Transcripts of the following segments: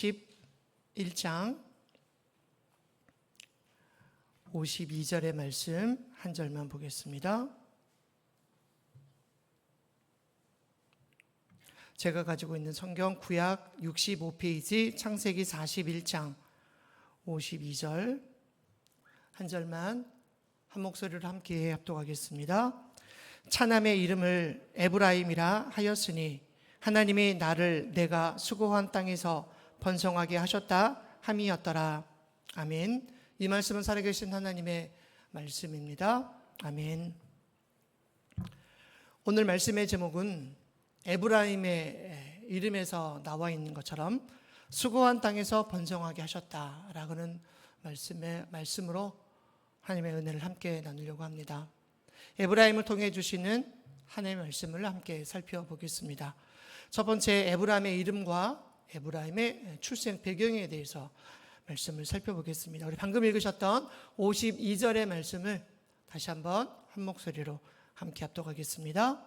11장 52절의 말씀 한 절만 보겠습니다. 제가 가지고 있는 성경 구약 65페이지 창세기 41장 52절 한 절만 한 목소리로 함께 합독하겠습니다. 차남의 이름을 에브라임이라 하였으니 하나님이 나를 내가 수고한 땅에서 번성하게 하셨다 함이었더라. 아멘. 이 말씀은 살아계신 하나님의 말씀입니다. 아멘. 오늘 말씀의 제목은 에브라임의 이름에서 나와 있는 것처럼 수고한 땅에서 번성하게 하셨다라고는 말씀으로 하나님의 은혜를 함께 나누려고 합니다. 에브라임을 통해 주시는 하나님의 말씀을 함께 살펴보겠습니다. 첫 번째, 에브라임의 이름과 에브라임의 출생 배경에 대해서 말씀을 살펴보겠습니다. 우리 방금 읽으셨던 52절의 말씀을 다시 한번 한 목소리로 함께 합독하겠습니다.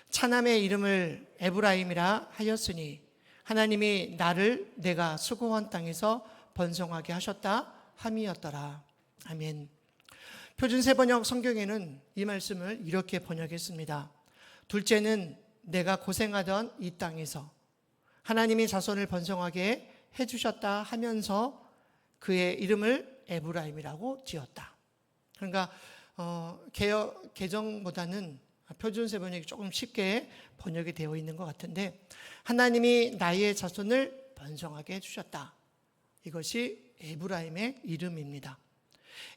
차남의 이름을 에브라임이라 하였으니 하나님이 나를 내가 수고한 땅에서 번성하게 하셨다 함이었더라. 아멘. 표준세번역 성경에는 이 말씀을 이렇게 번역했습니다. 둘째는 내가 고생하던 이 땅에서 하나님이 자손을 번성하게 해주셨다 하면서 그의 이름을 에브라임이라고 지었다. 그러니까 개정보다는 표준세번역이 조금 쉽게 번역이 되어 있는 것 같은데, 하나님이 나의 자손을 번성하게 해주셨다. 이것이 에브라임의 이름입니다.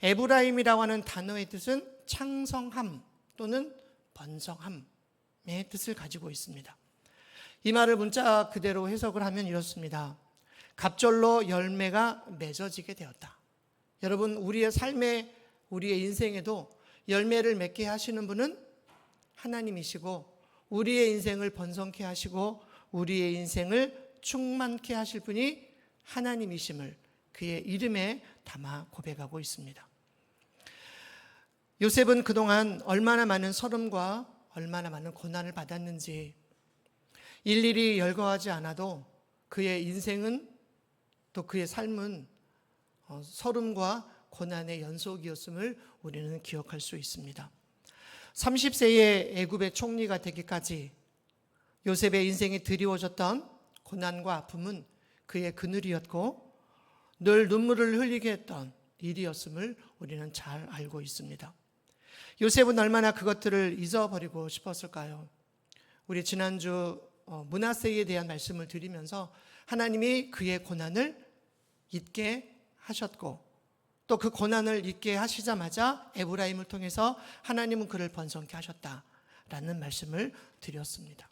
에브라임이라고 하는 단어의 뜻은 창성함 또는 번성함의 뜻을 가지고 있습니다. 이 말을 문자 그대로 해석을 하면 이렇습니다. 갑절로 열매가 맺어지게 되었다. 여러분, 우리의 삶에, 우리의 인생에도 열매를 맺게 하시는 분은 하나님이시고, 우리의 인생을 번성케 하시고 우리의 인생을 충만케 하실 분이 하나님이심을 그의 이름에 담아 고백하고 있습니다. 요셉은 그동안 얼마나 많은 서름과 얼마나 많은 고난을 받았는지 일일이 열거하지 않아도 그의 인생은, 또 그의 삶은 서름과 고난의 연속이었음을 우리는 기억할 수 있습니다. 30세의 애굽의 총리가 되기까지 요셉의 인생에 드리워졌던 고난과 아픔은 그의 그늘이었고 늘 눈물을 흘리게 했던 일이었음을 우리는 잘 알고 있습니다. 요셉은 얼마나 그것들을 잊어버리고 싶었을까요? 우리 지난주 므낫세에 대한 말씀을 드리면서 하나님이 그의 고난을 잊게 하셨고, 또 그 고난을 잊게 하시자마자 에브라임을 통해서 하나님은 그를 번성케 하셨다라는 말씀을 드렸습니다.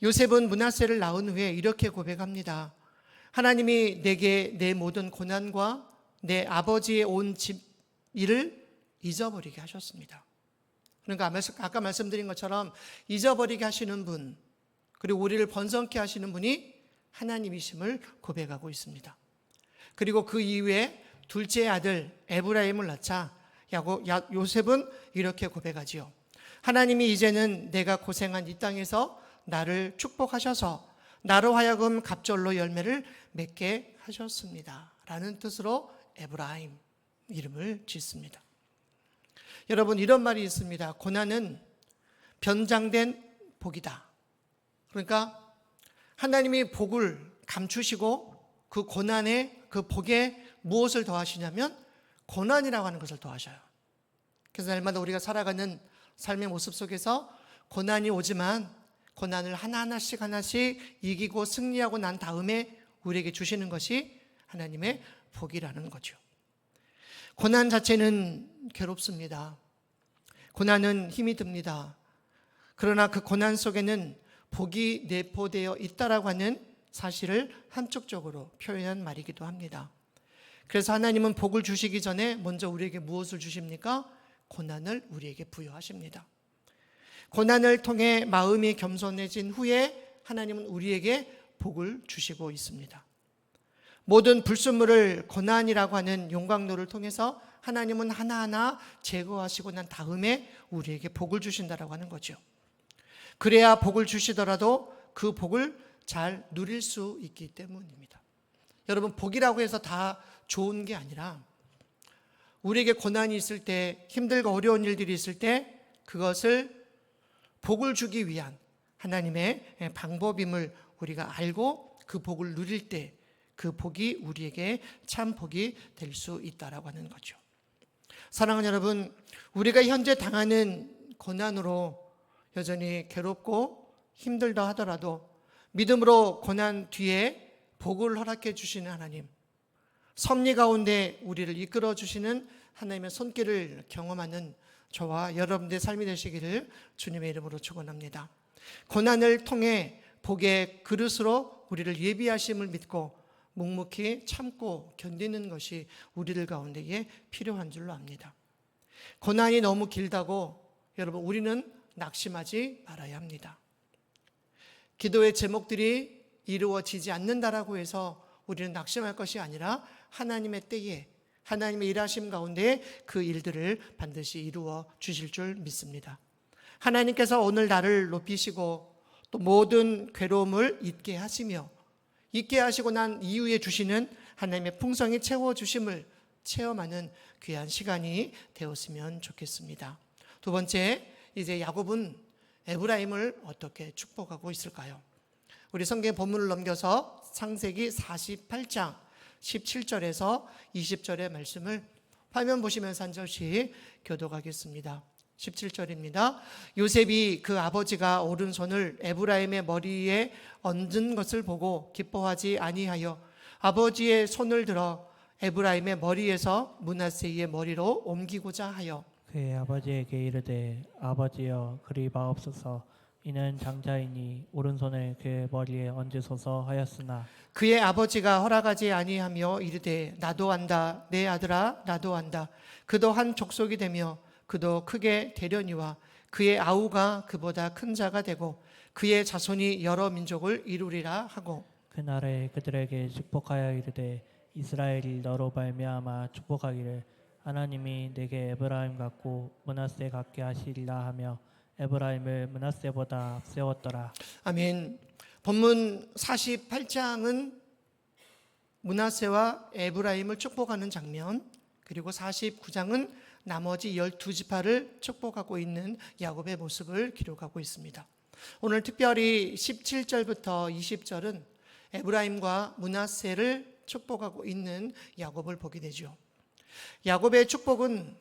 요셉은 므낫세를 낳은 후에 이렇게 고백합니다. 하나님이 내게 내 모든 고난과 내 아버지의 온 집 일을 잊어버리게 하셨습니다. 그러니까 아까 말씀드린 것처럼 잊어버리게 하시는 분, 그리고 우리를 번성케 하시는 분이 하나님이심을 고백하고 있습니다. 그리고 그 이후에 둘째 아들 에브라임을 낳자 요셉은 이렇게 고백하지요. 하나님이 이제는 내가 고생한 이 땅에서 나를 축복하셔서 나로 하여금 갑절로 열매를 맺게 하셨습니다 라는 뜻으로 에브라임 이름을 짓습니다. 여러분, 이런 말이 있습니다. 고난은 변장된 복이다. 그러니까 하나님이 복을 감추시고 그 고난에, 그 복에 무엇을 더하시냐면 고난이라고 하는 것을 더하셔요. 그래서 날마다 우리가 살아가는 삶의 모습 속에서 고난이 오지만 고난을 하나씩 이기고 승리하고 난 다음에 우리에게 주시는 것이 하나님의 복이라는 거죠. 고난 자체는 괴롭습니다. 고난은 힘이 듭니다. 그러나 그 고난 속에는 복이 내포되어 있다라고 하는 사실을 한쪽적으로 표현한 말이기도 합니다. 그래서 하나님은 복을 주시기 전에 먼저 우리에게 무엇을 주십니까? 고난을 우리에게 부여하십니다. 고난을 통해 마음이 겸손해진 후에 하나님은 우리에게 복을 주시고 있습니다. 모든 불순물을 고난이라고 하는 용광로를 통해서 하나님은 하나하나 제거하시고 난 다음에 우리에게 복을 주신다라고 하는 거죠. 그래야 복을 주시더라도 그 복을 잘 누릴 수 있기 때문입니다. 여러분, 복이라고 해서 다 좋은 게 아니라 우리에게 고난이 있을 때, 힘들고 어려운 일들이 있을 때 그것을 복을 주기 위한 하나님의 방법임을 우리가 알고 그 복을 누릴 때 그 복이 우리에게 참 복이 될 수 있다라고 하는 거죠. 사랑하는 여러분, 우리가 현재 당하는 고난으로 여전히 괴롭고 힘들다 하더라도 믿음으로 고난 뒤에 복을 허락해 주시는 하나님, 섭리 가운데 우리를 이끌어 주시는 하나님의 손길을 경험하는 저와 여러분들의 삶이 되시기를 주님의 이름으로 축원합니다. 고난을 통해 복의 그릇으로 우리를 예비하심을 믿고 묵묵히 참고 견디는 것이 우리들 가운데에 필요한 줄로 압니다. 고난이 너무 길다고 여러분, 우리는 낙심하지 말아야 합니다. 기도의 제목들이 이루어지지 않는다라고 해서 우리는 낙심할 것이 아니라 하나님의 때에, 하나님의 일하심 가운데 그 일들을 반드시 이루어 주실 줄 믿습니다. 하나님께서 오늘 나를 높이시고 또 모든 괴로움을 잊게 하시며 잊게 하시고 난 이후에 주시는 하나님의 풍성히 채워주심을 체험하는 귀한 시간이 되었으면 좋겠습니다. 두 번째, 이제 야곱은 에브라임을 어떻게 축복하고 있을까요? 우리 성경 본문을 넘겨서 창세기 48장 17절에서 20절의 말씀을 화면 보시면서 한 절씩 교독하겠습니다. 17절입니다. 요셉이 그 아버지가 오른손을 에브라임의 머리에 얹은 것을 보고 기뻐하지 아니하여 아버지의 손을 들어 에브라임의 머리에서 므낫세의 머리로 옮기고자 하여 그의 아버지에게 이르되 아버지여 그리 마옵소서 이는 장자이니 오른손을 그의 머리에 얹으소서 하였으나 그의 아버지가 허락하지 아니하며 이르되 나도 안다 내 아들아 나도 안다 그도 한 족속이 되며 그도 크게 되려니와 그의 아우가 그보다 큰 자가 되고 그의 자손이 여러 민족을 이루리라 하고 그날에 그들에게 축복하여 이르되 이스라엘이 너로 말미암아 축복하기를 하나님이 내게 에브라임 같고 므낫세 같게 하시리라 하며 에브라임을 므낫세보다 앞세웠더라. 아멘. 본문 48장은 므낫세와 에브라임을 축복하는 장면, 그리고 49장은 나머지 12지파를 축복하고 있는 야곱의 모습을 기록하고 있습니다. 오늘 특별히 17절부터 20절은 에브라임과 므낫세를 축복하고 있는 야곱을 보게 되죠. 야곱의 축복은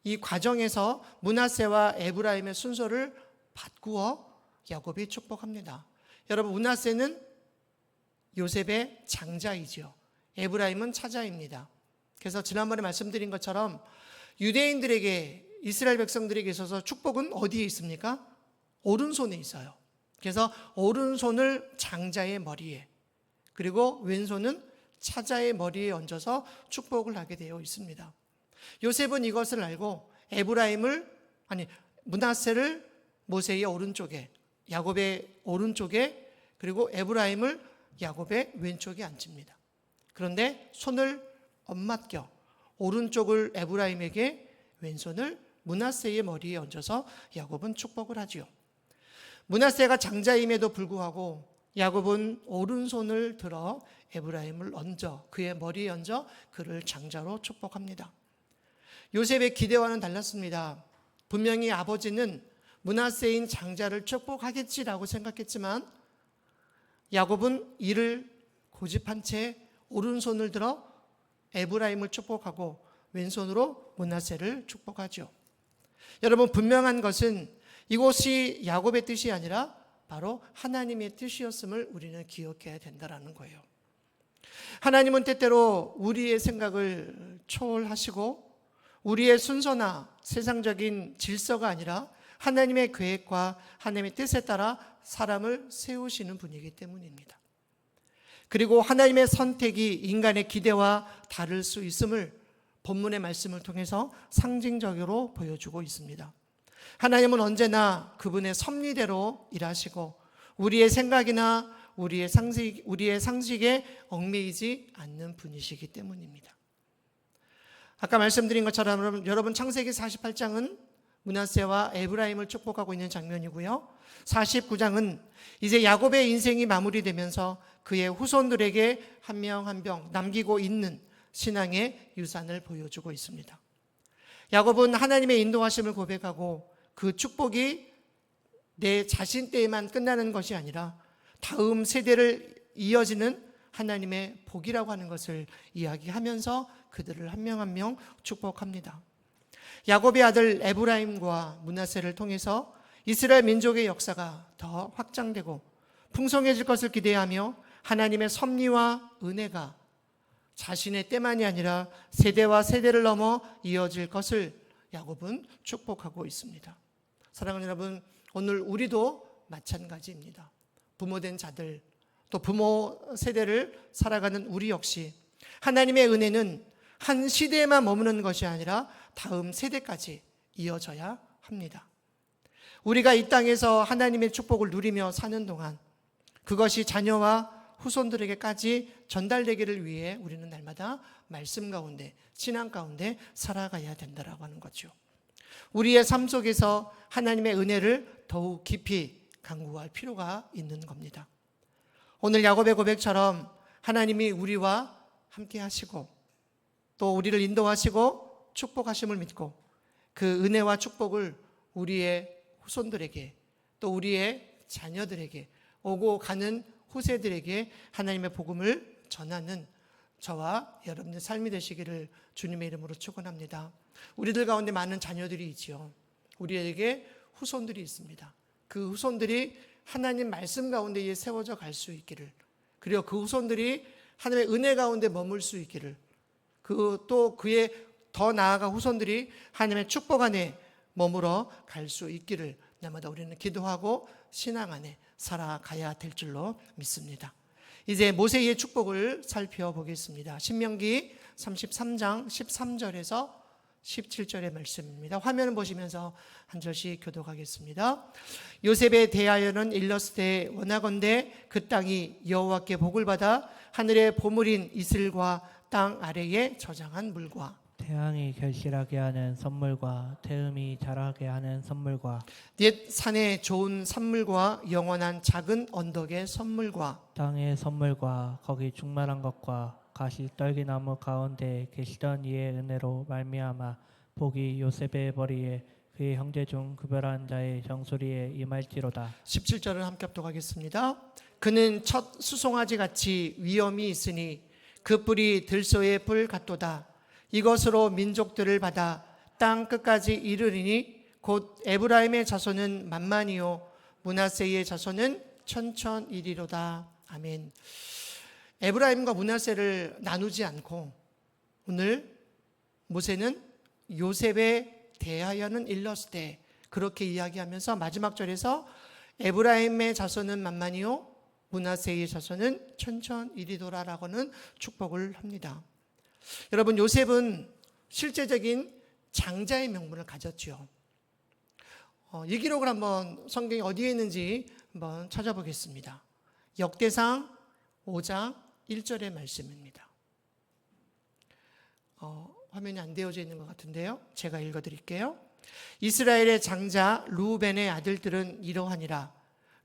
이 과정에서 므낫세와 에브라임의 순서를 바꾸어 야곱이 축복합니다. 여러분, 므낫세는 요셉의 장자이죠. 에브라임은 차자입니다. 그래서 지난번에 말씀드린 것처럼 유대인들에게, 이스라엘 백성들에게 있어서 축복은 어디에 있습니까? 오른손에 있어요. 그래서 오른손을 장자의 머리에, 그리고 왼손은 차자의 머리에 얹어서 축복을 하게 되어 있습니다. 요셉은 이것을 알고 므낫세를 모세의 오른쪽에, 야곱의 오른쪽에, 그리고 에브라임을 야곱의 왼쪽에 앉힙니다. 그런데 손을 엇맡겨 오른쪽을 에브라임에게, 왼손을 므낫세의 머리에 얹어서 야곱은 축복을 하지요. 므낫세가 장자임에도 불구하고 야곱은 오른손을 들어 에브라임을 얹어, 그의 머리에 얹어 그를 장자로 축복합니다. 요셉의 기대와는 달랐습니다. 분명히 아버지는 므낫세인 장자를 축복하겠지라고 생각했지만 야곱은 이를 고집한 채 오른손을 들어 에브라임을 축복하고 왼손으로 므낫세를 축복하죠. 여러분, 분명한 것은 이곳이 야곱의 뜻이 아니라 바로 하나님의 뜻이었음을 우리는 기억해야 된다는 거예요. 하나님은 때때로 우리의 생각을 초월하시고 우리의 순서나 세상적인 질서가 아니라 하나님의 계획과 하나님의 뜻에 따라 사람을 세우시는 분이기 때문입니다. 그리고 하나님의 선택이 인간의 기대와 다를 수 있음을 본문의 말씀을 통해서 상징적으로 보여주고 있습니다. 하나님은 언제나 그분의 섭리대로 일하시고 우리의 생각이나 우리의 상식에 얽매이지 않는 분이시기 때문입니다. 아까 말씀드린 것처럼 여러분, 창세기 48장은 므낫세와 에브라임을 축복하고 있는 장면이고요. 49장은 이제 야곱의 인생이 마무리되면서 그의 후손들에게 한 명 한 명 남기고 있는 신앙의 유산을 보여주고 있습니다. 야곱은 하나님의 인도하심을 고백하고 그 축복이 내 자신 때에만 끝나는 것이 아니라 다음 세대를 이어지는 하나님의 복이라고 하는 것을 이야기하면서 그들을 한 명 한 명 축복합니다. 야곱의 아들 에브라임과 므낫세를 통해서 이스라엘 민족의 역사가 더 확장되고 풍성해질 것을 기대하며 하나님의 섭리와 은혜가 자신의 때만이 아니라 세대와 세대를 넘어 이어질 것을 야곱은 축복하고 있습니다. 사랑하는 여러분, 오늘 우리도 마찬가지입니다. 부모된 자들, 또 부모 세대를 살아가는 우리 역시 하나님의 은혜는 한 시대에만 머무는 것이 아니라 다음 세대까지 이어져야 합니다. 우리가 이 땅에서 하나님의 축복을 누리며 사는 동안 그것이 자녀와 후손들에게까지 전달되기를 위해 우리는 날마다 말씀 가운데, 신앙 가운데 살아가야 된다라고 하는 거죠. 우리의 삶 속에서 하나님의 은혜를 더욱 깊이 간구할 필요가 있는 겁니다. 오늘 야곱의 고백처럼 하나님이 우리와 함께 하시고 또 우리를 인도하시고 축복하심을 믿고 그 은혜와 축복을 우리의 후손들에게 또 우리의 자녀들에게 오고 가는 후세들에게 하나님의 복음을 전하는 저와 여러분의 삶이 되시기를 주님의 이름으로 축원합니다. 우리들 가운데 많은 자녀들이 있지요. 우리에게 후손들이 있습니다. 그 후손들이 하나님 말씀 가운데 세워져 갈 수 있기를, 그리고 그 후손들이 하나님의 은혜 가운데 머물 수 있기를, 또 그의 더 나아가 후손들이 하나님의 축복 안에 머물러 갈 수 있기를 날마다 우리는 기도하고 신앙 안에 살아가야 될 줄로 믿습니다. 이제 모세의 축복을 살펴보겠습니다. 신명기 33장 13절에서 17절의 말씀입니다. 화면을 보시면서 한 절씩 교독하겠습니다. 요셉에 대하여는 일렀으되 원하건대 그 땅이 여호와께 복을 받아 하늘의 보물인 이슬과 땅 아래에 저장한 물과 태양이 결실하게 하는 선물과 태음이 자라게 하는 선물과 옛 산의 좋은 산물과 영원한 작은 언덕의 선물과 땅의 선물과 거기 충만한 것과 가시 떨기나무 가운데 계시던 이의 은혜로 말미암아 복이 요셉의 머리에 그의 형제 중 구별한 자의 정수리에 임할지로다. 17절을 함께 합독하겠습니다. 그는 첫 수송아지 같이 위엄이 있으니 그 뿔이 들소의 뿔 같도다. 이것으로 민족들을 받아 땅 끝까지 이르리니 곧 에브라임의 자손은 만만이요 므낫세의 자손은 천천이리로다. 아멘. 에브라임과 므낫세를 나누지 않고 오늘 모세는 요셉에 대하여는 일렀으되 그렇게 이야기하면서 마지막 절에서 에브라임의 자손은 만만이요 므낫세의 자손은 천천이리도라라고는 축복을 합니다. 여러분, 요셉은 실제적인 장자의 명분을 가졌죠. 이 기록을 한번 성경이 어디에 있는지 한번 찾아보겠습니다. 역대상 5장 1절의 말씀입니다. 화면이 안 되어져 있는 것 같은데요. 제가 읽어드릴게요. 이스라엘의 장자 르우벤의 아들들은 이러하니라.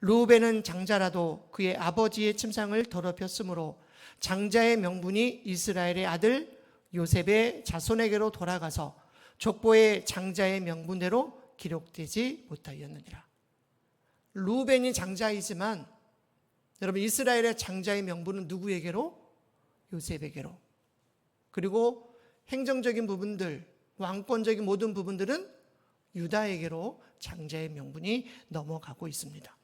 르우벤은 장자라도 그의 아버지의 침상을 더럽혔으므로 장자의 명분이 이스라엘의 아들 요셉의 자손에게로 돌아가서 족보의 장자의 명분대로 기록되지 못하였느니라. 르우벤이 장자이지만 여러분, 이스라엘의 장자의 명분은 누구에게로? 요셉에게로. 그리고 행정적인 부분들, 왕권적인 모든 부분들은 유다에게로 장자의 명분이 넘어가고 있습니다.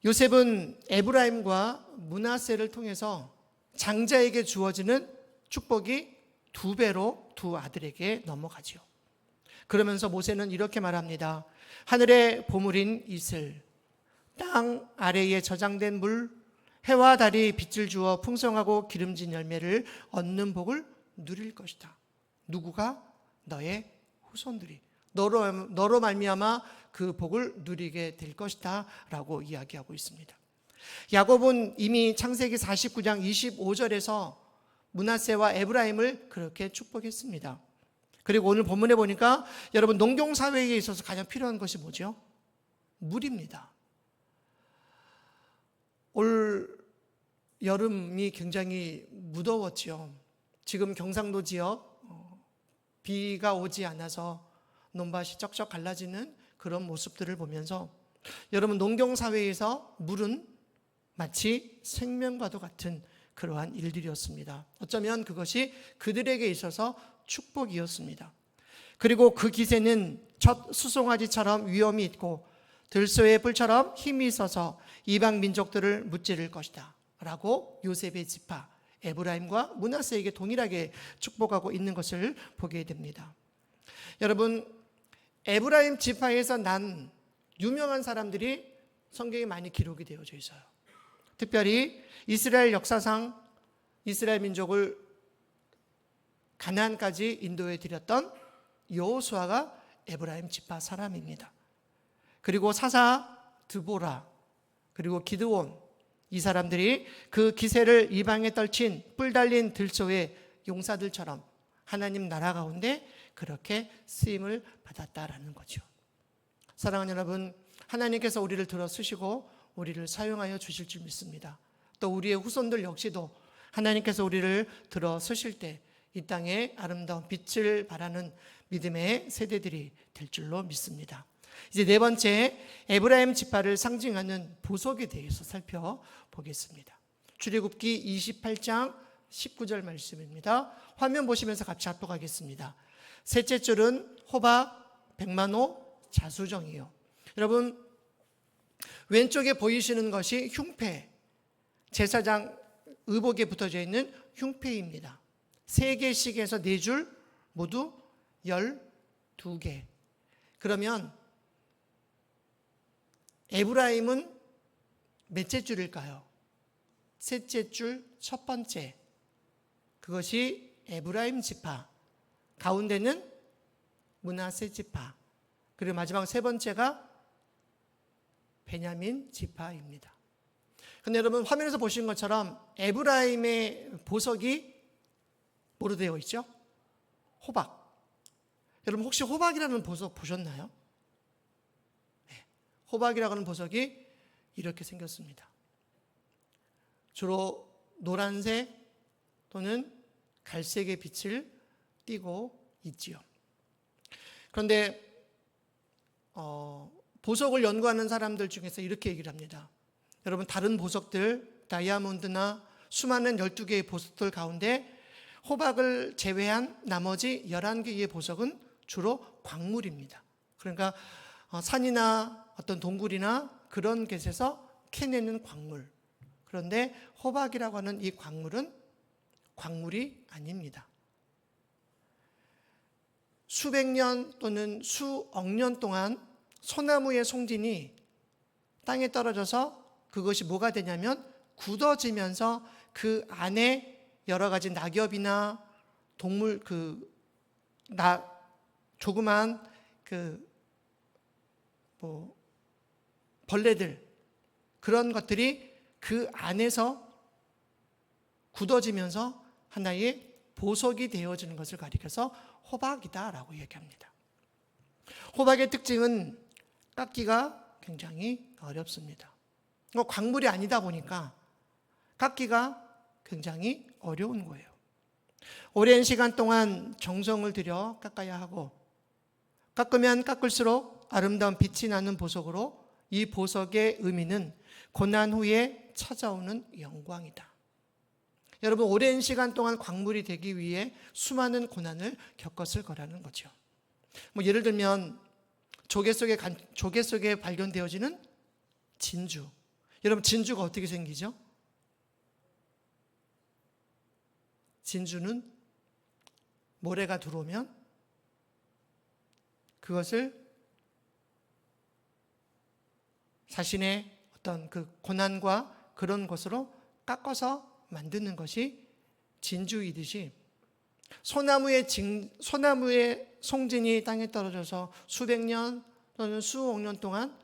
요셉은 에브라임과 므낫세를 통해서 장자에게 주어지는 축복이 2배로 두 아들에게 넘어가죠. 그러면서 모세는 이렇게 말합니다. 하늘의 보물인 이슬, 땅 아래에 저장된 물, 해와 달이 빛을 주어 풍성하고 기름진 열매를 얻는 복을 누릴 것이다. 누구가? 너의 후손들이. 너로 말미암아 그 복을 누리게 될 것이다 라고 이야기하고 있습니다. 야곱은 이미 창세기 49장 25절에서 므낫세와 에브라임을 그렇게 축복했습니다. 그리고 오늘 본문에 보니까 여러분, 농경사회에 있어서 가장 필요한 것이 뭐죠? 물입니다. 올 여름이 굉장히 무더웠지요. 지금 경상도 지역 비가 오지 않아서 논밭이 쩍쩍 갈라지는 그런 모습들을 보면서 여러분, 농경사회에서 물은 마치 생명과도 같은 그러한 일들이었습니다. 어쩌면 그것이 그들에게 있어서 축복이었습니다. 그리고 그 기세는 첫 수송아지처럼 위엄이 있고 들소의 뿔처럼 힘이 있어서 이방 민족들을 무찌를 것이다 라고 요셉의 지파 에브라임과 므낫세에게 동일하게 축복하고 있는 것을 보게 됩니다. 여러분, 에브라임 지파에서 난 유명한 사람들이 성경에 많이 기록이 되어져 있어요. 특별히 이스라엘 역사상 이스라엘 민족을 가나안까지 인도해 드렸던 여호수아가 에브라임 지파 사람입니다. 그리고 사사 드보라, 그리고 기드온, 이 사람들이 그 기세를 이방에 떨친 뿔 달린 들소의 용사들처럼 하나님 나라 가운데 그렇게 쓰임을 받았다라는 거죠. 사랑하는 여러분, 하나님께서 우리를 들어 쓰시고 우리를 사용하여 주실 줄 믿습니다. 또 우리의 후손들 역시도 하나님께서 우리를 들어 쓰실 때 이 땅에 아름다운 빛을 발하는 믿음의 세대들이 될 줄로 믿습니다. 이제 네 번째, 에브라임 지파를 상징하는 보석에 대해서 살펴보겠습니다. 출애굽기 28장 19절 말씀입니다. 화면 보시면서 같이 합독하겠습니다. 셋째 줄은 호박, 백만호, 자수정이요. 여러분, 왼쪽에 보이시는 것이 흉패, 제사장 의복에 붙어져 있는 흉패입니다. 3개씩에서 4줄 모두 12개. 그러면 에브라임은 몇째 줄일까요? 셋째 줄 첫 번째. 그것이 에브라임 지파. 가운데는 므낫세 지파. 그리고 마지막 세 번째가 베냐민 지파입니다. 그런데 여러분, 화면에서 보시는 것처럼 에브라임의 보석이 뭐로 되어 있죠? 호박. 여러분, 혹시 호박이라는 보석 보셨나요? 네. 호박이라고 하는 보석이 이렇게 생겼습니다. 주로 노란색 또는 갈색의 빛을 띠고 있지요. 그런데 보석을 연구하는 사람들 중에서 이렇게 얘기를 합니다. 여러분, 다른 보석들, 다이아몬드나 수많은 12개의 보석들 가운데 호박을 제외한 나머지 11개의 보석은 주로 광물입니다. 그러니까 산이나 어떤 동굴이나 그런 곳에서 캐내는 광물. 그런데 호박이라고 하는 이 광물은 광물이 아닙니다. 수백 년 또는 수억 년 동안 소나무의 송진이 땅에 떨어져서 그것이 뭐가 되냐면 굳어지면서 그 안에 여러 가지 낙엽이나 동물, 조그만 벌레들, 그런 것들이 그 안에서 굳어지면서 하나의 보석이 되어지는 것을 가리켜서 호박이다라고 얘기합니다. 호박의 특징은 깎기가 굉장히 어렵습니다. 광물이 아니다 보니까 깎기가 굉장히 어려운 거예요. 오랜 시간 동안 정성을 들여 깎아야 하고, 깎으면 깎을수록 아름다운 빛이 나는 보석으로 이 보석의 의미는 고난 후에 찾아오는 영광이다. 여러분, 오랜 시간 동안 광물이 되기 위해 수많은 고난을 겪었을 거라는 거죠. 예를 들면 조개 속에 발견되어지는 진주. 여러분, 진주가 어떻게 생기죠? 진주는 모래가 들어오면 그것을 자신의 어떤 그 고난과 그런 것으로 깎아서 만드는 것이 진주이듯이 소나무의 송진이 땅에 떨어져서 수백 년 또는 수억 년 동안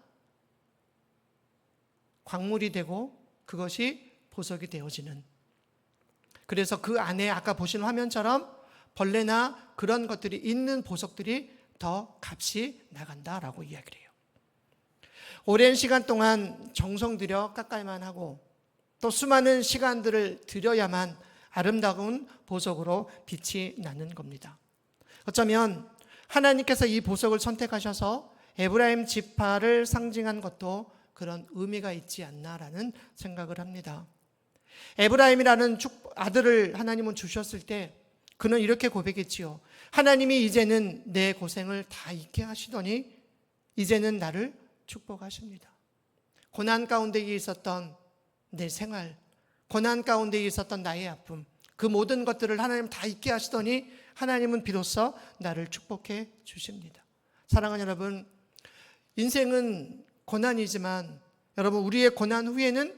광물이 되고 그것이 보석이 되어지는, 그래서 그 안에 아까 보신 화면처럼 벌레나 그런 것들이 있는 보석들이 더 값이 나간다라고 이야기를 해요. 오랜 시간 동안 정성 들여 깎아야만 하고 또 수많은 시간들을 들여야만 아름다운 보석으로 빛이 나는 겁니다. 어쩌면 하나님께서 이 보석을 선택하셔서 에브라임 지파를 상징한 것도 그런 의미가 있지 않나라는 생각을 합니다. 에브라임이라는 아들을 하나님은 주셨을 때 그는 이렇게 고백했지요. 하나님이 이제는 내 고생을 다 잊게 하시더니 이제는 나를 축복하십니다. 고난 가운데 있었던 내 생활, 고난 가운데 있었던 나의 아픔, 그 모든 것들을 하나님 다 잊게 하시더니 하나님은 비로소 나를 축복해 주십니다. 사랑하는 여러분, 인생은 고난이지만 여러분 우리의 고난 후에는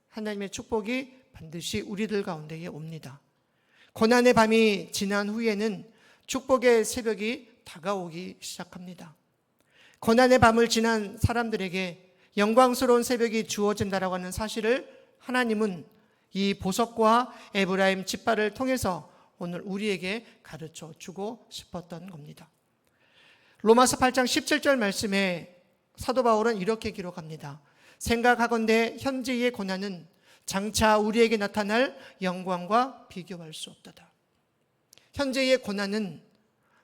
하나님의 축복이 반드시 우리들 가운데에 옵니다. 고난의 밤이 지난 후에는 축복의 새벽이 다가오기 시작합니다. 고난의 밤을 지난 사람들에게 영광스러운 새벽이 주어진다라고 하는 사실을 하나님은 이 보석과 에브라임 지파를 통해서 오늘 우리에게 가르쳐 주고 싶었던 겁니다. 로마서 8장 17절 말씀에 사도 바울은 이렇게 기록합니다. 생각하건대 현재의 고난은 장차 우리에게 나타날 영광과 비교할 수 없도다. 현재의 고난은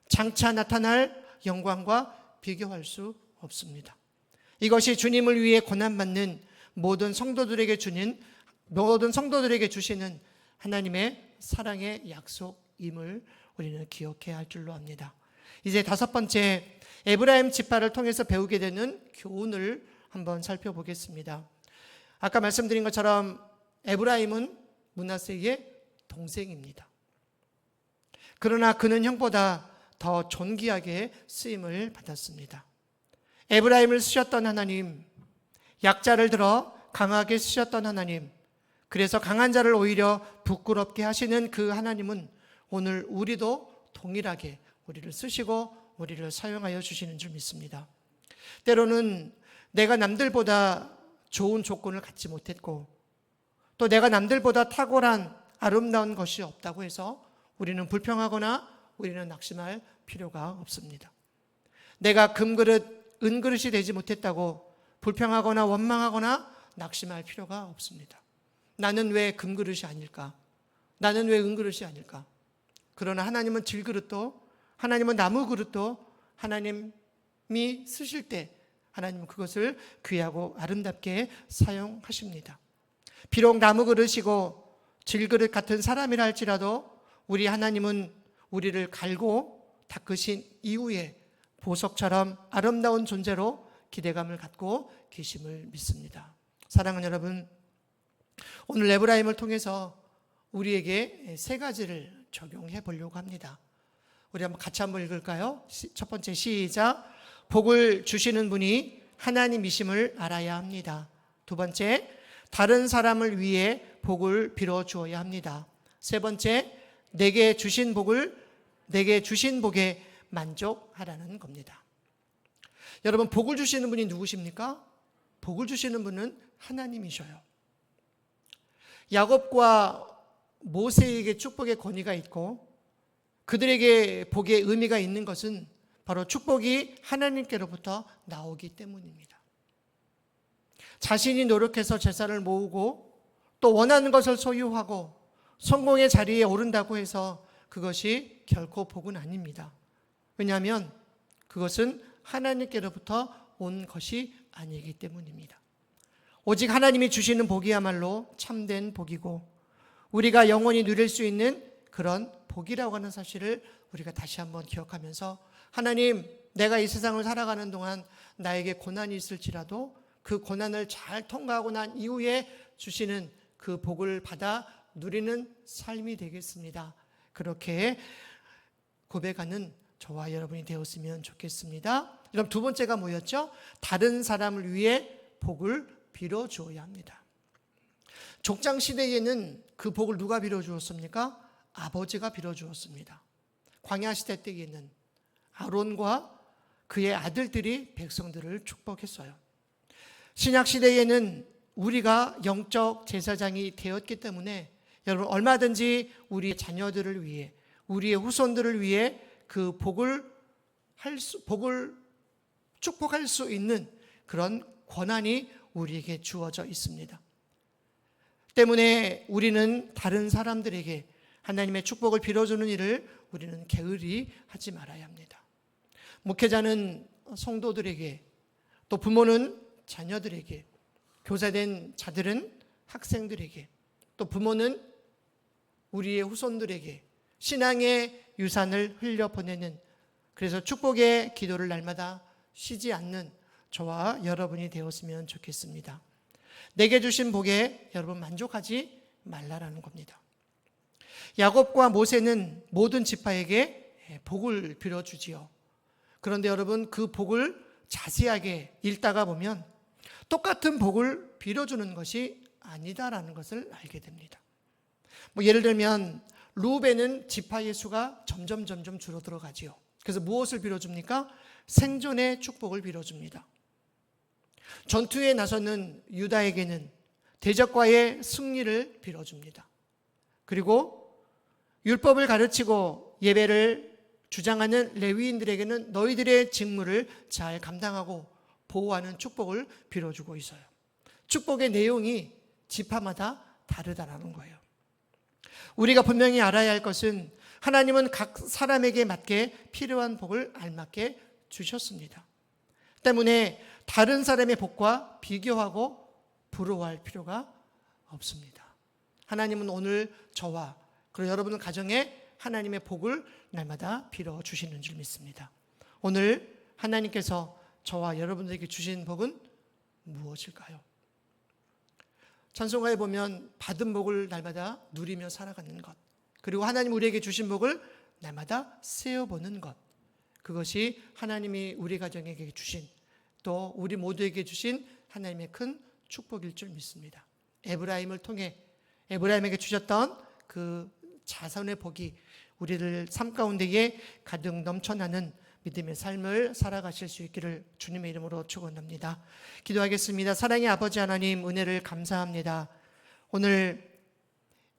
장차 나타날 영광과 비교할 수 없습니다. 이것이 주님을 위해 고난받는 모든 성도들에게 주시는 하나님의 사랑의 약속임을 우리는 기억해야 할 줄로 압니다. 이제 다섯 번째, 에브라임 지파를 통해서 배우게 되는 교훈을 한번 살펴보겠습니다. 아까 말씀드린 것처럼 에브라임은 므낫세의 동생입니다. 그러나 그는 형보다 더 존귀하게 쓰임을 받았습니다. 에브라임을 쓰셨던 하나님, 약자를 들어 강하게 쓰셨던 하나님, 그래서 강한 자를 오히려 부끄럽게 하시는 그 하나님은 오늘 우리도 동일하게 우리를 쓰시고 우리를 사용하여 주시는 줄 믿습니다. 때로는 내가 남들보다 좋은 조건을 갖지 못했고 또 내가 남들보다 탁월한 아름다운 것이 없다고 해서 우리는 불평하거나 우리는 낙심할 필요가 없습니다. 내가 금그릇, 은그릇이 되지 못했다고 불평하거나 원망하거나 낙심할 필요가 없습니다. 나는 왜 금그릇이 아닐까? 나는 왜 은그릇이 아닐까? 그러나 하나님은 질그릇도 하나님은 나무 그릇도 하나님이 쓰실 때 하나님은 그것을 귀하고 아름답게 사용하십니다. 비록 나무 그릇이고 질그릇 같은 사람이라 할지라도 우리 하나님은 우리를 갈고 닦으신 이후에 보석처럼 아름다운 존재로 기대감을 갖고 계심을 믿습니다. 사랑하는 여러분, 오늘 에브라임을 통해서 우리에게 세 가지를 적용해 보려고 합니다. 우리 같이 한번 읽을까요? 첫 번째, 시작. 복을 주시는 분이 하나님이심을 알아야 합니다. 두 번째, 다른 사람을 위해 복을 빌어 주어야 합니다. 세 번째, 내게 주신 복에 만족하라는 겁니다. 여러분, 복을 주시는 분이 누구십니까? 복을 주시는 분은 하나님이셔요. 야곱과 모세에게 축복의 권위가 있고 그들에게 복의 의미가 있는 것은 바로 축복이 하나님께로부터 나오기 때문입니다. 자신이 노력해서 재산을 모으고 또 원하는 것을 소유하고 성공의 자리에 오른다고 해서 그것이 결코 복은 아닙니다. 왜냐하면 그것은 하나님께로부터 온 것이 아니기 때문입니다. 오직 하나님이 주시는 복이야말로 참된 복이고 우리가 영원히 누릴 수 있는 그런 복이라고 하는 사실을 우리가 다시 한번 기억하면서 하나님, 내가 이 세상을 살아가는 동안 나에게 고난이 있을지라도 그 고난을 잘 통과하고 난 이후에 주시는 그 복을 받아 누리는 삶이 되겠습니다. 그렇게 고백하는 저와 여러분이 되었으면 좋겠습니다. 그럼 두 번째가 뭐였죠? 다른 사람을 위해 복을 빌어주어야 합니다. 족장 시대에는 그 복을 누가 빌어주었습니까? 아버지가 빌어주었습니다. 광야 시대 때에는 아론과 그의 아들들이 백성들을 축복했어요. 신약 시대에는 우리가 영적 제사장이 되었기 때문에 여러분 얼마든지 우리의 자녀들을 위해 우리의 후손들을 위해 그 복을 축복할 수 있는 그런 권한이 우리에게 주어져 있습니다. 때문에 우리는 다른 사람들에게 하나님의 축복을 빌어주는 일을 우리는 게으리 하지 말아야 합니다. 목회자는 성도들에게, 또 부모는 자녀들에게, 교사된 자들은 학생들에게, 또 부모는 우리의 후손들에게 신앙의 유산을 흘려보내는, 그래서 축복의 기도를 날마다 쉬지 않는 저와 여러분이 되었으면 좋겠습니다. 내게 주신 복에 여러분 만족하지 말라라는 겁니다. 야곱과 모세는 모든 지파에게 복을 빌어주지요. 그런데 여러분, 그 복을 자세하게 읽다가 보면 똑같은 복을 빌어주는 것이 아니다라는 것을 알게 됩니다. 예를 들면 루벤은 지파의 수가 점점 줄어들어 가지요. 그래서 무엇을 빌어줍니까? 생존의 축복을 빌어줍니다. 전투에 나서는 유다에게는 대적과의 승리를 빌어줍니다. 그리고 율법을 가르치고 예배를 주장하는 레위인들에게는 너희들의 직무를 잘 감당하고 보호하는 축복을 빌어주고 있어요. 축복의 내용이 지파마다 다르다라는 거예요. 우리가 분명히 알아야 할 것은 하나님은 각 사람에게 맞게 필요한 복을 알맞게 주셨습니다. 때문에 다른 사람의 복과 비교하고 부러워할 필요가 없습니다. 하나님은 오늘 저와 그리고 여러분 가정에 하나님의 복을 날마다 빌어주시는 줄 믿습니다. 오늘 하나님께서 저와 여러분들에게 주신 복은 무엇일까요? 찬송가에 보면 받은 복을 날마다 누리며 살아가는 것, 그리고 하나님 우리에게 주신 복을 날마다 세어보는 것, 그것이 하나님이 우리 가정에게 주신, 또 우리 모두에게 주신 하나님의 큰 축복일 줄 믿습니다. 에브라임을 통해 에브라임에게 주셨던 그 자선의 복이 우리들 삶 가운데에 가득 넘쳐나는 믿음의 삶을 살아가실 수 있기를 주님의 이름으로 축원합니다. 기도하겠습니다. 사랑의 아버지 하나님, 은혜를 감사합니다. 오늘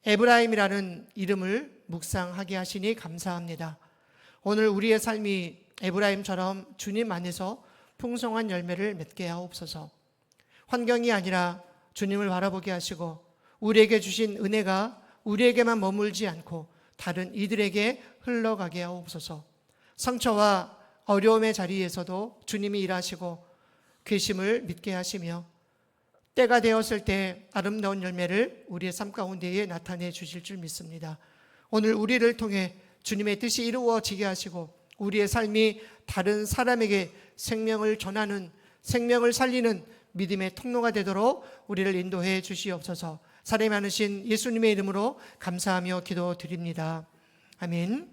에브라임이라는 이름을 묵상하게 하시니 감사합니다. 오늘 우리의 삶이 에브라임처럼 주님 안에서 풍성한 열매를 맺게 하옵소서. 환경이 아니라 주님을 바라보게 하시고 우리에게 주신 은혜가 우리에게만 머물지 않고 다른 이들에게 흘러가게 하옵소서. 상처와 어려움의 자리에서도 주님이 일하시고 계심을 믿게 하시며 때가 되었을 때 아름다운 열매를 우리의 삶 가운데에 나타내 주실 줄 믿습니다. 오늘 우리를 통해 주님의 뜻이 이루어지게 하시고 우리의 삶이 다른 사람에게 생명을 전하는, 생명을 살리는 믿음의 통로가 되도록 우리를 인도해 주시옵소서. 사랑이 많으신 예수님의 이름으로 감사하며 기도드립니다. 아멘.